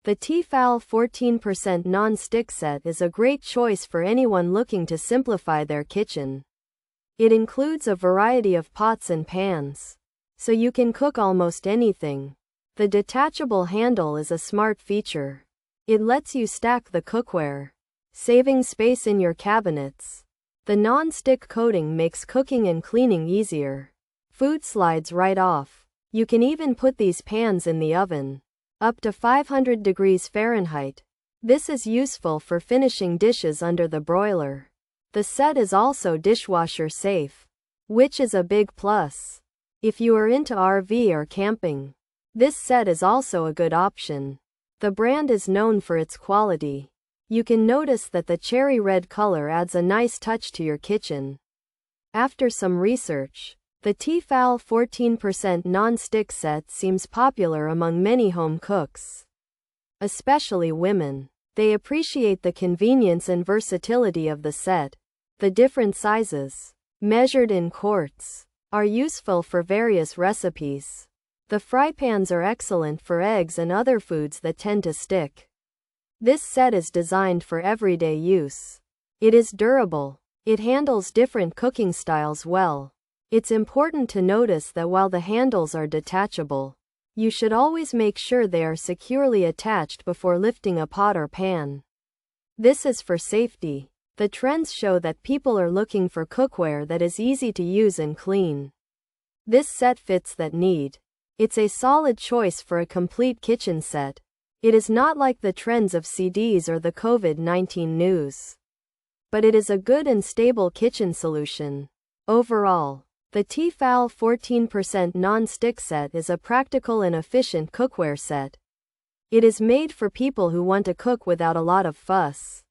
The T-fal 14% non-stick set is a great choice for anyone looking to simplify their kitchen. It includes a variety of pots and pans, so you can cook almost anything. The detachable handle is a smart feature. It lets you stack the cookware, saving space in your cabinets. The non-stick coating makes cooking and cleaning easier. Food slides right off. You can even put these pans in the oven, up to 500 degrees Fahrenheit. This is useful for finishing dishes under the broiler. The set is also dishwasher safe, which is a big plus. If you are into RV or camping, this set is also a good option. The brand is known for its quality. You can notice that the cherry red color adds a nice touch to your kitchen. After some research, the T-fal 14% non-stick set seems popular among many home cooks, especially women. They appreciate the convenience and versatility of the set. The different sizes, measured in quarts, are useful for various recipes. The frypans are excellent for eggs and other foods that tend to stick. This set is designed for everyday use. It is durable. It handles different cooking styles well. It's important to notice that while the handles are detachable, you should always make sure they are securely attached before lifting a pot or pan. This is for safety. The trends show that people are looking for cookware that is easy to use and clean. This set fits that need. It's a solid choice for a complete kitchen set. It is not like the trends of CDs or the COVID-19 news, but it is a good and stable kitchen solution. Overall, the T-fal 14% non-stick set is a practical and efficient cookware set. It is made for people who want to cook without a lot of fuss.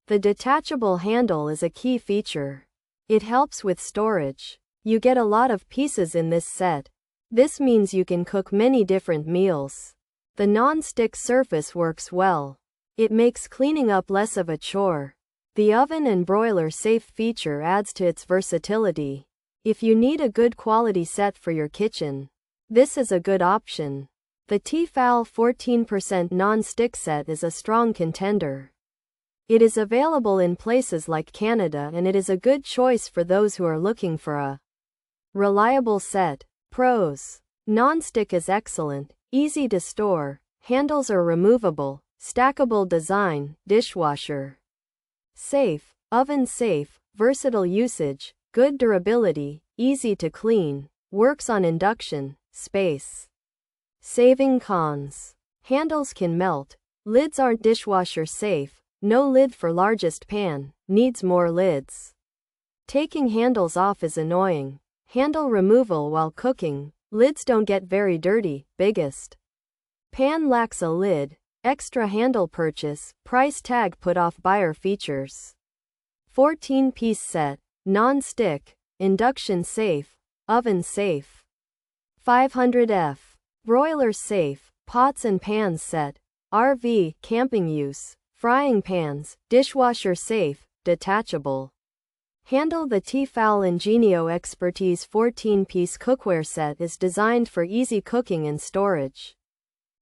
The detachable handle is a key feature. It helps with storage. You get a lot of pieces in this set. This means you can cook many different meals. The non-stick surface works well. It makes cleaning up less of a chore. The oven and broiler safe feature adds to its versatility. If you need a good quality set for your kitchen, this is a good option. The T-fal 14% non-stick set is a strong contender. It is available in places like Canada, and it is a good choice for those who are looking for a reliable set. Pros: non-stick is excellent, easy to store, handles are removable, stackable design, dishwasher safe, oven safe, versatile usage, good durability, easy to clean, works on induction, space saving. Cons: handles can melt, lids aren't dishwasher safe, no lid for largest pan, needs more lids. Taking handles off is annoying. Handle removal while cooking, lids don't get very dirty. Biggest: pan lacks a lid, extra handle purchase, price tag put off buyer. Features: 14-piece set, non-stick, induction safe, oven safe. 500F, broiler safe, pots and pans set, RV, camping use, frying pans, dishwasher safe, detachable handle. The T-fal Ingenio Expertise 14-piece cookware set is designed for easy cooking and storage.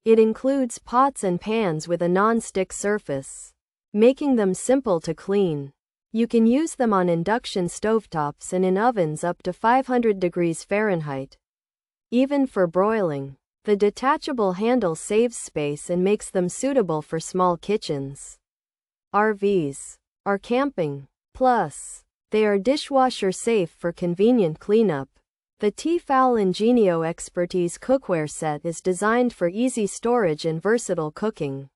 It includes pots and pans with a non-stick surface, making them simple to clean. You can use them on induction stovetops and in ovens up to 500 degrees Fahrenheit. Even for broiling, the detachable handle saves space and makes them suitable for small kitchens, RVs, or camping. Plus, they are dishwasher safe for convenient cleanup. The T-fal Ingenio Expertise cookware set is designed for easy storage and versatile cooking.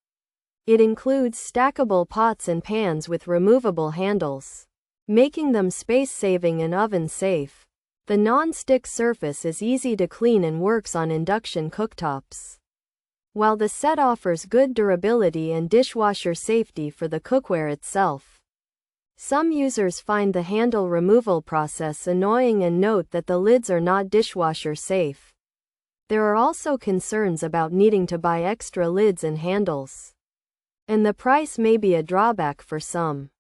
It includes stackable pots and pans with removable handles, making them space-saving and oven-safe. The non-stick surface is easy to clean and works on induction cooktops. While the set offers good durability and dishwasher safety for the cookware itself, some users find the handle removal process annoying and note that the lids are not dishwasher safe. There are also concerns about needing to buy extra lids and handles, and the price may be a drawback for some.